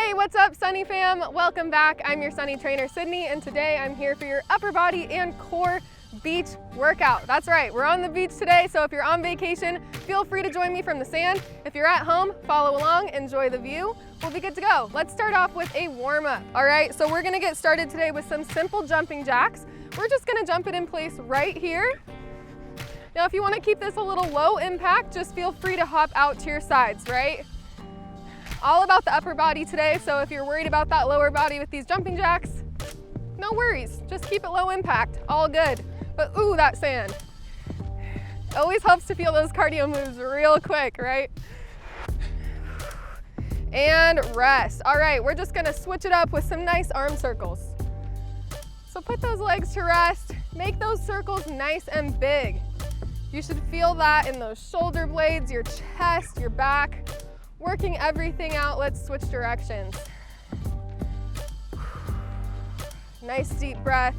Hey, what's up, Sunny fam? Welcome back. I'm your Sunny trainer, Sydney, and today I'm here for your upper body and core beach workout. That's right, we're on the beach today, so if you're on vacation, feel free to join me from the sand. If you're at home, follow along, enjoy the view. We'll be good to go. Let's start off with a warm-up. All right, so we're gonna get started today with some simple jumping jacks. We're just gonna jump it in place right here. Now, if you wanna keep this a little low impact, just feel free to hop out to your sides, right? All about the upper body today, so if you're worried about that lower body with these jumping jacks, no worries, just keep it low impact, all good. But ooh, that sand. Always helps to feel those cardio moves real quick, right? And rest. All right, we're just gonna switch it up with some nice arm circles. So put those legs to rest, make those circles nice and big. You should feel that in those shoulder blades, your chest, your back. Working everything out, let's switch directions. Nice deep breath,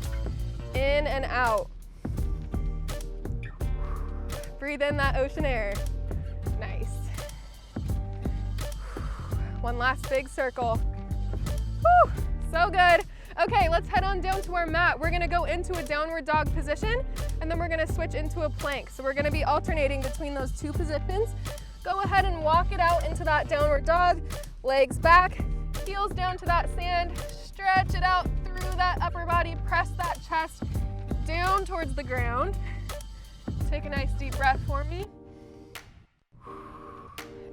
in and out. Breathe in that ocean air. Nice. One last big circle. Whew, so good. Okay, let's head on down to our mat. We're gonna go into a downward dog position, and then we're gonna switch into a plank. So we're gonna be alternating between those two positions. Go ahead and walk it out into that downward dog, legs back, heels down to that sand, stretch it out through that upper body, press that chest down towards the ground. Take a nice deep breath for me.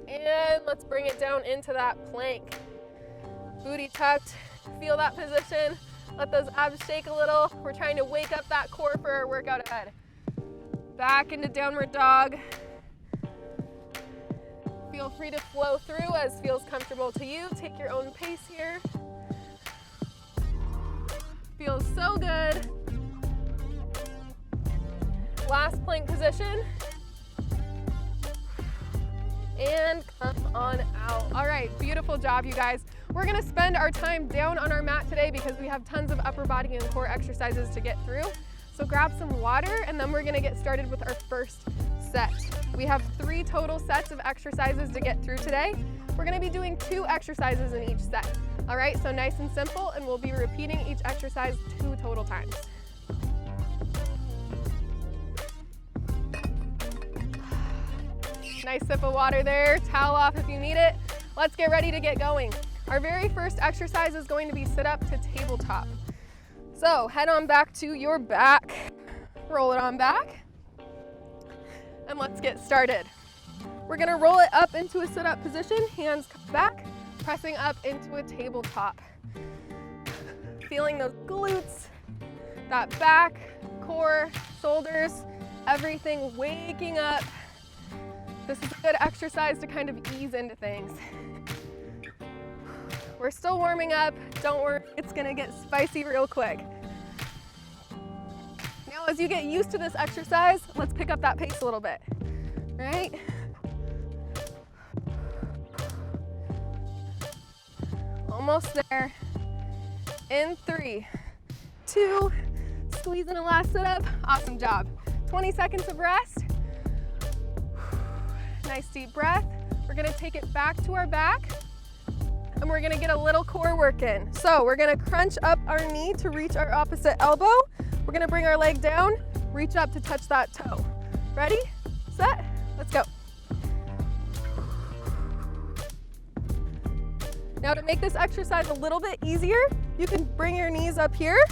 And let's bring it down into that plank. Booty tucked, feel that position. Let those abs shake a little. We're trying to wake up that core for our workout ahead. Back into downward dog. Feel free to flow through as feels comfortable to you. Take your own pace here. Feels so good. Last plank position. And come on out. All right, beautiful job, you guys. We're gonna spend our time down on our mat today because we have tons of upper body and core exercises to get through. So grab some water and then we're gonna get started with our first set. We have 3 total sets of exercises to get through today. We're gonna be doing 2 exercises in each set. All right, so nice and simple, and we'll be repeating each exercise 2 total times. Nice sip of water there, towel off if you need it. Let's get ready to get going. Our very first exercise is going to be sit up to tabletop. So head on back to your back, roll it on back, and let's get started. We're gonna roll it up into a sit-up position, hands back, pressing up into a tabletop. Feeling those glutes, that back, core, shoulders, everything waking up. This is a good exercise to kind of ease into things. We're still warming up, don't worry, it's gonna get spicy real quick. Now, as you get used to this exercise, let's pick up that pace a little bit, right? Almost there. In 3, 2, squeeze in a last sit up. Awesome job. 20 seconds of rest. Nice deep breath. We're gonna take it back to our back, and we're gonna get a little core work in. So we're gonna crunch up our knee to reach our opposite elbow. We're gonna bring our leg down, reach up to touch that toe. Ready, set, let's go. Now, to make this exercise a little bit easier, you can bring your knees up here.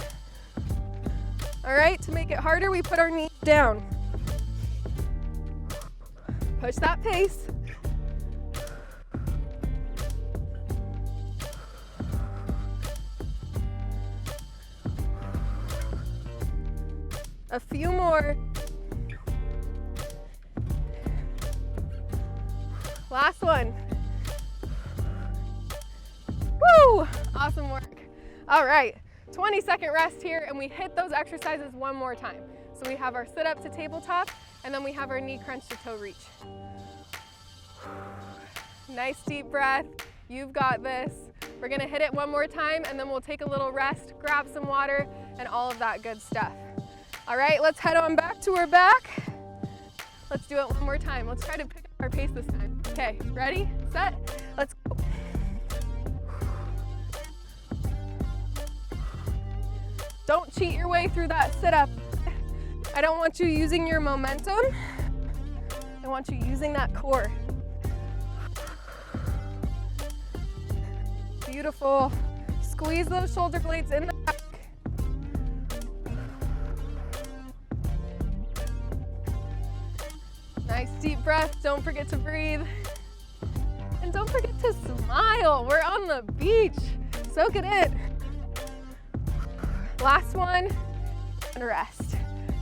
All right, to make it harder, we put our knees down. Push that pace. A few more. Last one. Woo! Awesome work. All right, 20-second rest here, and we hit those exercises one more time. So we have our sit up to tabletop, and then we have our knee crunch to toe reach. Nice deep breath. You've got this. We're gonna hit it one more time, and then we'll take a little rest, grab some water, and all of that good stuff. All right, let's head on back to our back. Let's do it one more time. Let's try to pick up our pace this time. Okay, ready, set, let's go. Don't cheat your way through that sit-up. I don't want you using your momentum. I want you using that core. Beautiful. Squeeze those shoulder blades in the back. Nice deep breath. Don't forget to breathe. And don't forget to smile. We're on the beach. Soak it in. Last one, and rest.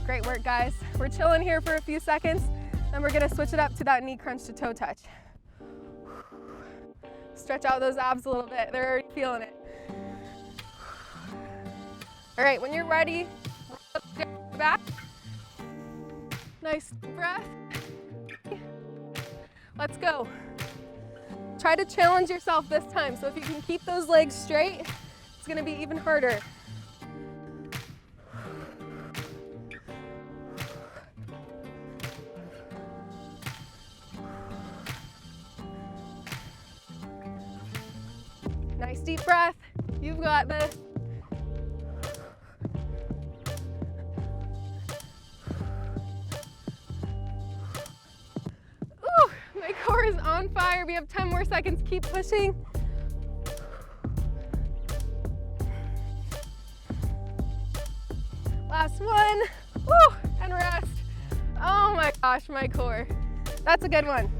Great work, guys. We're chilling here for a few seconds, then we're gonna switch it up to that knee crunch to toe touch. Stretch out those abs a little bit. They're already feeling it. All right, when you're ready, back. Nice breath. Let's go. Try to challenge yourself this time. So if you can keep those legs straight, it's gonna be even harder. Nice deep breath. You've got this. Ooh, my core is on fire. We have 10 more seconds. Keep pushing. Last one. Woo, and rest. Oh my gosh, my core. That's a good one.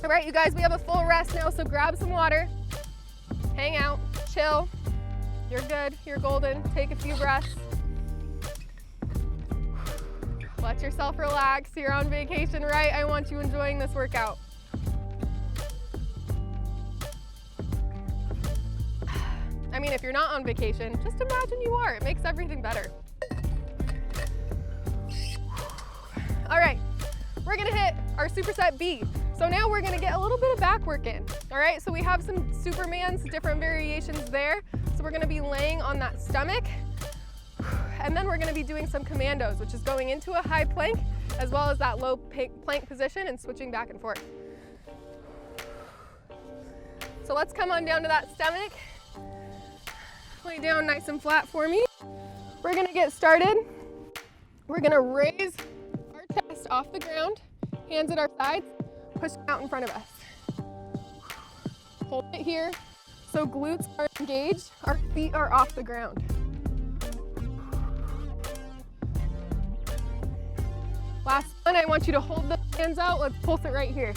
All right, you guys, we have a full rest now, so grab some water. Hang out, chill. You're good, you're golden. Take a few breaths. Let yourself relax. You're on vacation, right? I want you enjoying this workout. I mean, if you're not on vacation, just imagine you are. It makes everything better. All right, we're gonna hit our superset B. So now we're gonna get a little bit of back work in, all right? So we have some Supermans, different variations there. So we're gonna be laying on that stomach, and then we're gonna be doing some Commandos, which is going into a high plank, as well as that low plank position and switching back and forth. So let's come on down to that stomach. Lay down nice and flat for me. We're gonna get started. We're gonna raise our chest off the ground, hands at our sides, push out in front of us. Hold it here. So glutes are engaged, our feet are off the ground. Last one, I want you to hold the hands out. Let's pulse it right here.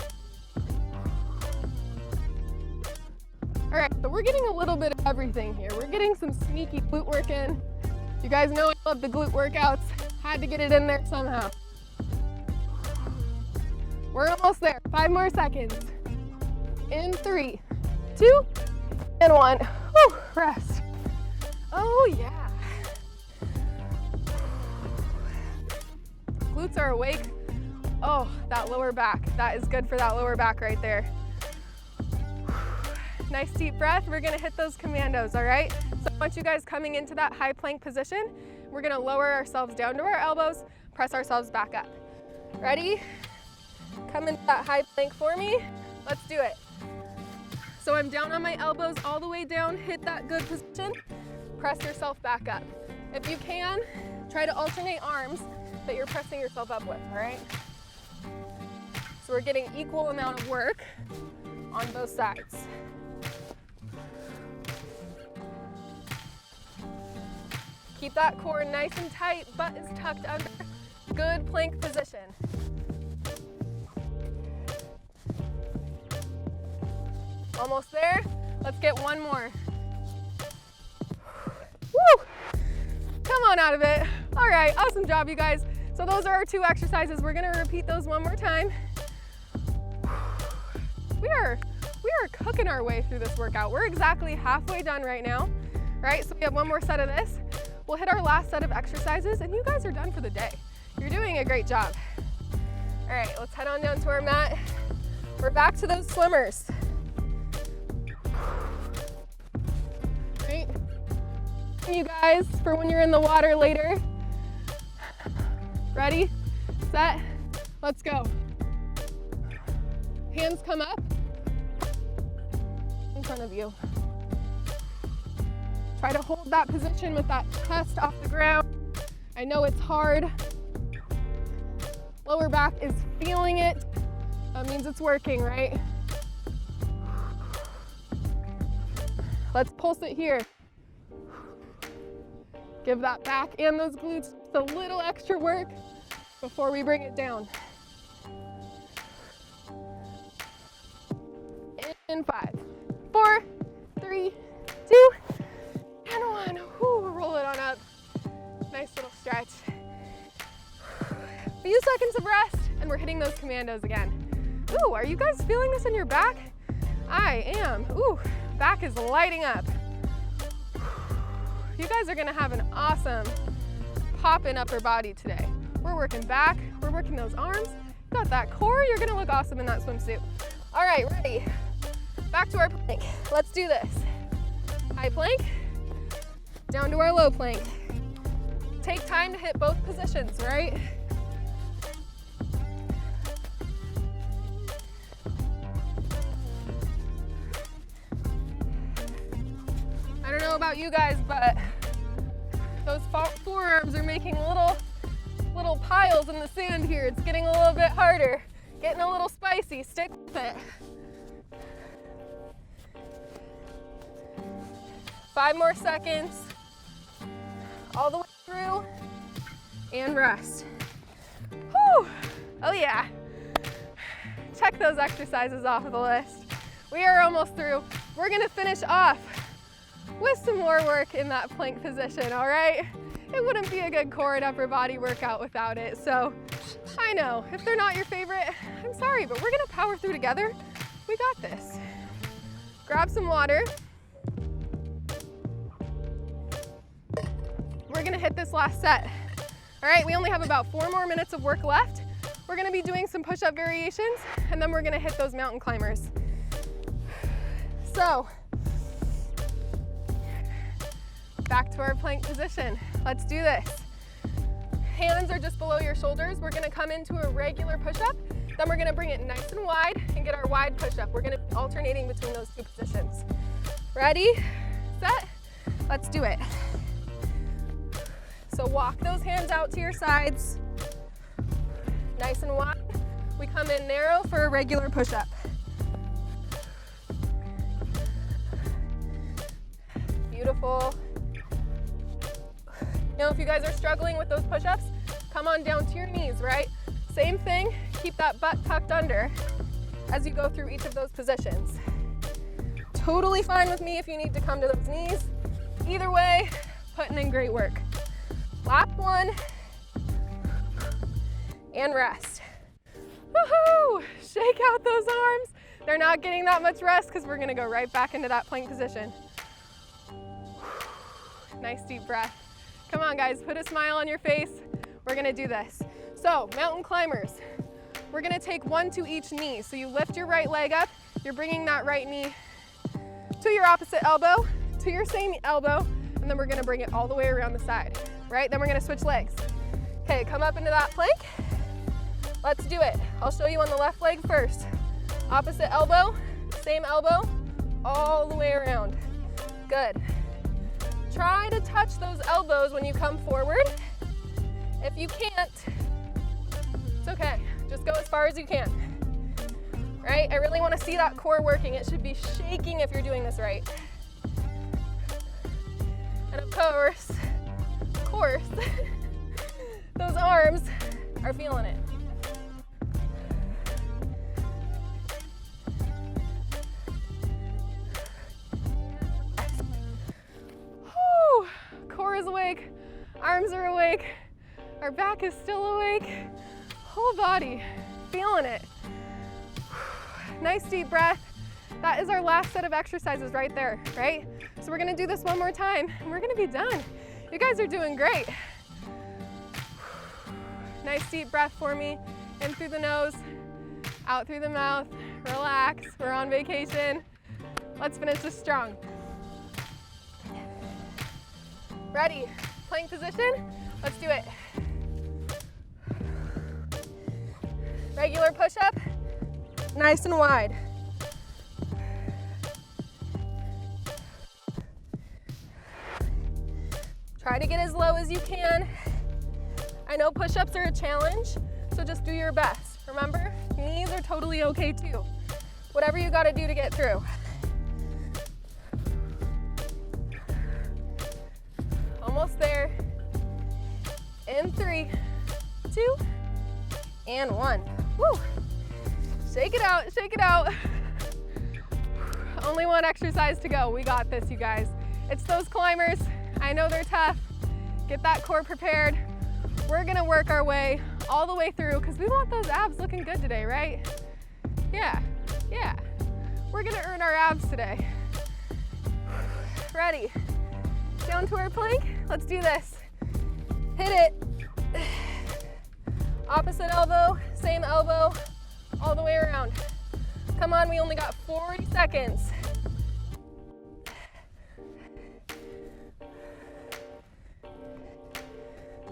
All right, so we're getting a little bit of everything here. We're getting some sneaky glute work in. You guys know I love the glute workouts. Had to get it in there somehow. We're almost there. 5 more seconds. In 3, 2, and 1. Whew, rest. Oh yeah. Glutes are awake. Oh, that lower back. That is good for that lower back right there. Nice deep breath. We're gonna hit those Commandos, all right? So I want you guys coming into that high plank position. We're gonna lower ourselves down to our elbows, press ourselves back up. Ready? Come into that high plank for me. Let's do it. So I'm down on my elbows all the way down, hit that good position, press yourself back up. If you can, try to alternate arms that you're pressing yourself up with, all right? So we're getting equal amount of work on both sides. Keep that core nice and tight, butt is tucked under. Good plank position. Almost there. Let's get one more. Woo! Come on out of it. All right, awesome job, you guys. So those are our 2 exercises. We're gonna repeat those one more time. We are cooking our way through this workout. We're exactly halfway done right now, right? So we have one more set of this. We'll hit our last set of exercises and you guys are done for the day. You're doing a great job. All right, let's head on down to our mat. We're back to those swimmers. Right? You guys, for when you're in the water later. Ready, set, let's go. Hands come up in front of you. Try to hold that position with that chest off the ground. I know it's hard. Lower back is feeling it. That means it's working, right? Let's pulse it here. Give that back and those glutes just a little extra work before we bring it down. In 5, 4, 3, 2, and 1. Whew, roll it on up. Nice little stretch. A few seconds of rest, and we're hitting those commandos again. Ooh, are you guys feeling this in your back? I am. Ooh, back is lighting up. You guys are gonna have an awesome pop-in upper body today. We're working back, we're working those arms. Got that core, you're gonna look awesome in that swimsuit. All right, ready? Back to our plank. Let's do this. High plank, down to our low plank. Take time to hit both positions, right? I don't know about you guys, but those forearms are making little piles in the sand here. It's getting a little bit harder, getting a little spicy. Stick with it. 5 more seconds. All the way through and rest. Whew. Oh yeah. Check those exercises off of the list. We are almost through. We're gonna finish off with some more work in that plank position, all right? It wouldn't be a good core and upper body workout without it. So I know, if they're not your favorite, I'm sorry, but we're gonna power through together. We got this. Grab some water. We're gonna hit this last set. All right, we only have about 4 more minutes of work left. We're gonna be doing some push-up variations, and then we're gonna hit those mountain climbers. So, back to our plank position. Let's do this. Hands are just below your shoulders. We're gonna come into a regular push-up, then we're gonna bring it nice and wide and get our wide push-up. We're gonna be alternating between those 2 positions. Ready, set, let's do it. So walk those hands out to your sides, nice and wide. We come in narrow for a regular push-up. Beautiful. Now, if you guys are struggling with those push-ups, come on down to your knees, right? Same thing, keep that butt tucked under as you go through each of those positions. Totally fine with me if you need to come to those knees. Either way, putting in great work. Last one, and rest. Woohoo! Shake out those arms. They're not getting that much rest because we're gonna go right back into that plank position. Nice deep breath. Come on guys, put a smile on your face. We're gonna do this. So, mountain climbers. We're gonna take 1 to each knee. So you lift your right leg up, you're bringing that right knee to your opposite elbow, to your same elbow, and then we're gonna bring it all the way around the side, right? Then we're gonna switch legs. Okay, come up into that plank. Let's do it. I'll show you on the left leg first. Opposite elbow, same elbow, all the way around. Good. Try to touch those elbows when you come forward. If you can't, it's okay. Just go as far as you can. Right? I really want to see that core working. It should be shaking if you're doing this right. And of course, those arms are feeling it. Whew. Core is awake, arms are awake, our back is still awake, whole body feeling it. Nice deep breath. That is our last set of exercises right there, right? So we're gonna do this one more time and we're gonna be done. You guys are doing great. Nice deep breath for me. In through the nose, out through the mouth. Relax, we're on vacation. Let's finish this strong. Ready, plank position, let's do it. Regular push-up, nice and wide. Try to get as low as you can. I know push-ups are a challenge, so just do your best. Remember, knees are totally okay too. Whatever you gotta do to get through. Almost there. In 3, 2, and 1. Woo! Shake it out, shake it out. Only one exercise to go. We got this, you guys. It's those climbers. I know they're tough. Get that core prepared. We're gonna work our way all the way through because we want those abs looking good today, right? Yeah, yeah. We're gonna earn our abs today. Ready? Down to our plank. Let's do this. Hit it. Opposite elbow, same elbow, all the way around. Come on, we only got 40 seconds.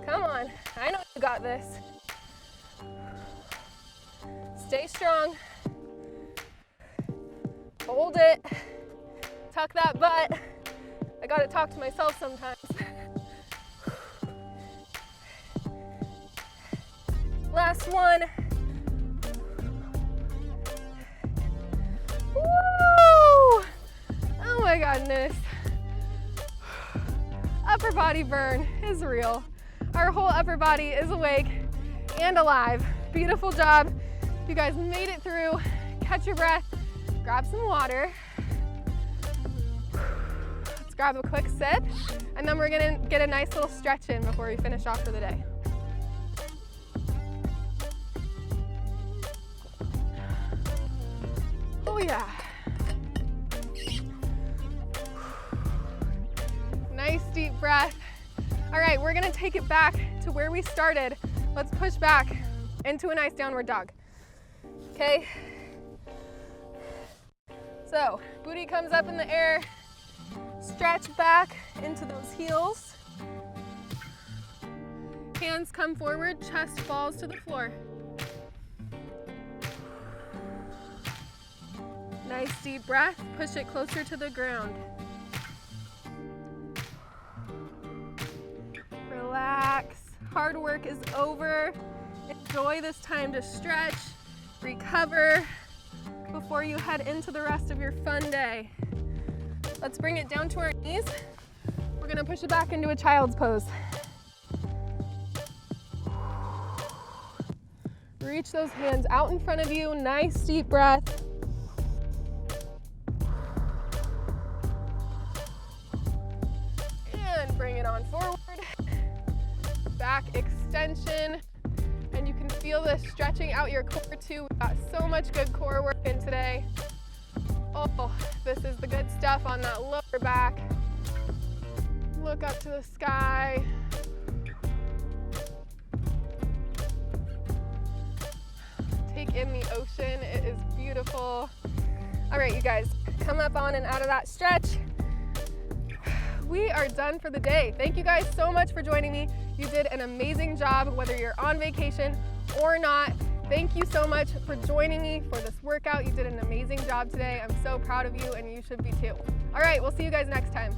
Come on, I know you got this. Stay strong. Hold it. Tuck that butt. I gotta talk to myself sometimes. Last one. Woo! Oh my goodness. Upper body burn is real. Our whole upper body is awake and alive. Beautiful job. You guys made it through. Catch your breath. Grab some water. Let's grab a quick sip, and then we're gonna get a nice little stretch in before we finish off for the day. Oh yeah. Nice deep breath. All right, we're gonna take it back to where we started. Let's push back into a nice downward dog. Okay. So, booty comes up in the air. Stretch back into those heels. Hands come forward, chest falls to the floor. Nice deep breath, push it closer to the ground. Relax, hard work is over. Enjoy this time to stretch, recover before you head into the rest of your fun day. Let's bring it down to our knees. We're gonna push it back into a child's pose. Reach those hands out in front of you, nice deep breath. And bring it on forward. Back extension. And you can feel this stretching out your core too. We've got so much good core work in today. Oh, this is the good stuff on that lower back. Look up to the sky. Take in the ocean, it is beautiful. All right, you guys, come up on and out of that stretch. We are done for the day. Thank you guys so much for joining me. You did an amazing job, whether you're on vacation or not. Thank you so much for joining me for this workout. You did an amazing job today. I'm so proud of you, and you should be too. All right, we'll see you guys next time.